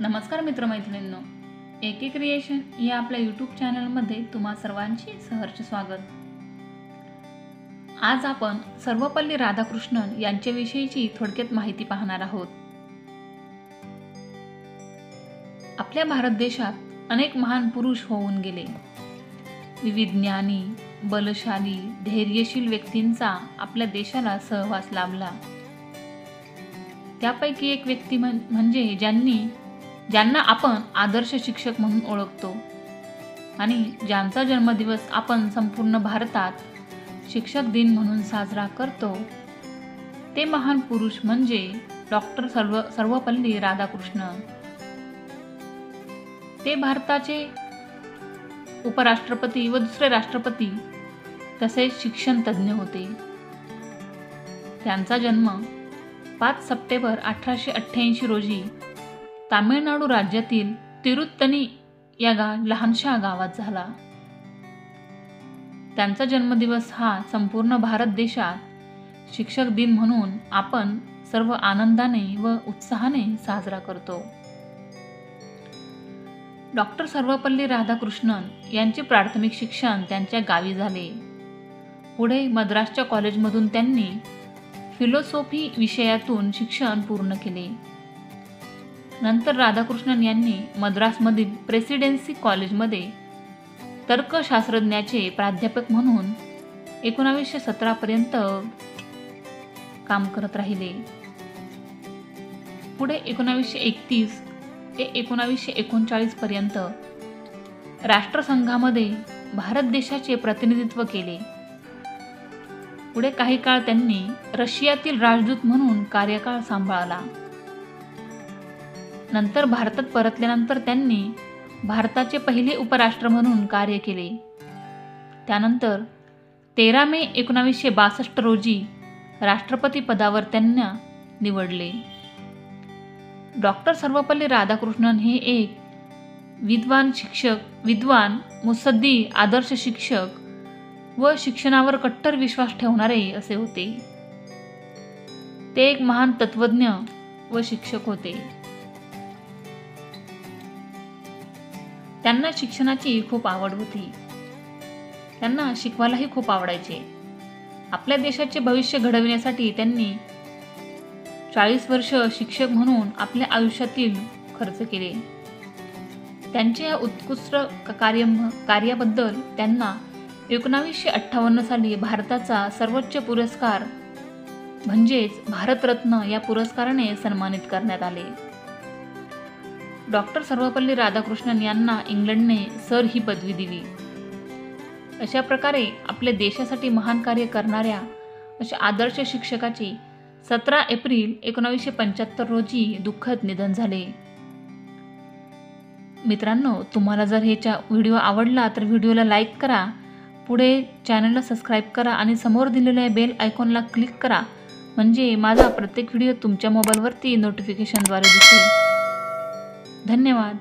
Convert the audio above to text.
नमस्कार मित्रमैत्रिणींनो, एके क्रिएशन या आपल्या यूट्यूब चॅनलमध्ये तुम्हा सर्वांचे सहर्ष स्वागत। आज आपण सर्वपल्ली राधाकृष्णन यांच्याविषयीची थोडक्यात माहिती पाहणार आहोत। आपल्या भारत देशात अनेक महान पुरुष होऊन गेले। विविध ज्ञानी, बलशाली, धैर्यशील व्यक्तींचा आपल्या देशाला सहवास लाभला। त्यापैकी एक व्यक्ती म्हणजे ज्यांना आपण आदर्श शिक्षक म्हणून ओळखतो आणि ज्यांचा जन्मदिवस आपण संपूर्ण भारतात शिक्षक दिन म्हणून साजरा करतो, ते महान पुरुष म्हणजे डॉक्टर सर्वपल्ली राधाकृष्णन। ते भारताचे उपराष्ट्रपती व दुसरे राष्ट्रपती तसेच शिक्षण तज्ञ होते। त्यांचा जन्म 5 सप्टेंबर 1888 रोजी तामिळनाडू राज्यातील तिरुत्तनी या लहानशा गावात झाला। त्यांचा जन्मदिवस हा संपूर्ण भारत देशात शिक्षक दिन म्हणून आपण सर्व आनंदाने व उत्साहाने साजरा करतो। डॉक्टर सर्वपल्ली राधाकृष्णन यांचे प्राथमिक शिक्षण त्यांच्या गावी झाले। पुढे मद्रासच्या कॉलेजमधून त्यांनी फिलॉसॉफी विषयातून शिक्षण पूर्ण केले। नंतर राधाकृष्णन यांनी मद्रासमधील प्रेसिडेन्सी कॉलेजमध्ये तर्कशास्त्रज्ञाचे प्राध्यापक म्हणून 1917 पर्यंत काम करत राहिले। पुढे 1931 ते 1939 पर्यंत राष्ट्रसंघामध्ये भारत देशाचे प्रतिनिधित्व केले। पुढे काही काळ त्यांनी रशियातील राजदूत म्हणून कार्यकाळ सांभाळला। नंतर भारतात परतल्यानंतर त्यांनी भारताचे पहिले उपराष्ट्र म्हणून कार्य केले। त्यानंतर 13 मे 1962 रोजी राष्ट्रपती पदावर त्यांना निवडले। डॉक्टर सर्वपल्ली राधाकृष्णन हे एक विद्वान, मुत्सद्दी, आदर्श शिक्षक व शिक्षणावर कट्टर विश्वास ठेवणारे असे होते। ते एक महान तत्वज्ञ व शिक्षक होते। त्यांना शिक्षणाची खूप आवड होती। त्यांना शिकवायलाही खूप आवडायचे। आपल्या देशाचे भविष्य घडविण्यासाठी त्यांनी 40 वर्ष शिक्षक म्हणून आपल्या आयुष्यातील खर्च केले। त्यांच्या या उत्कृष्ट कार्याबद्दल त्यांना 1958 साली भारताचा सर्वोच्च पुरस्कार म्हणजेच भारतरत्न या पुरस्काराने सन्मानित करण्यात आले। डॉक्टर सर्वपल्ली राधाकृष्णन यांना इंग्लंडने सर ही पदवी दिली। अशा प्रकारे आपल्या देशासाठी महान कार्य करणाऱ्या अशा आदर्श शिक्षकाचे 17 एप्रिल 1975 रोजी दुःखद निधन झाले। मित्रांनो, तुम्हाला जर ह्याचा व्हिडिओ आवडला तर व्हिडिओला लाईक करा, पुढे चॅनलला सबस्क्राईब करा आणि समोर दिलेल्या बेल आयकॉनला क्लिक करा, म्हणजे माझा प्रत्येक व्हिडिओ तुमच्या मोबाईलवरती नोटिफिकेशनद्वारे दिसेल। धन्यवाद।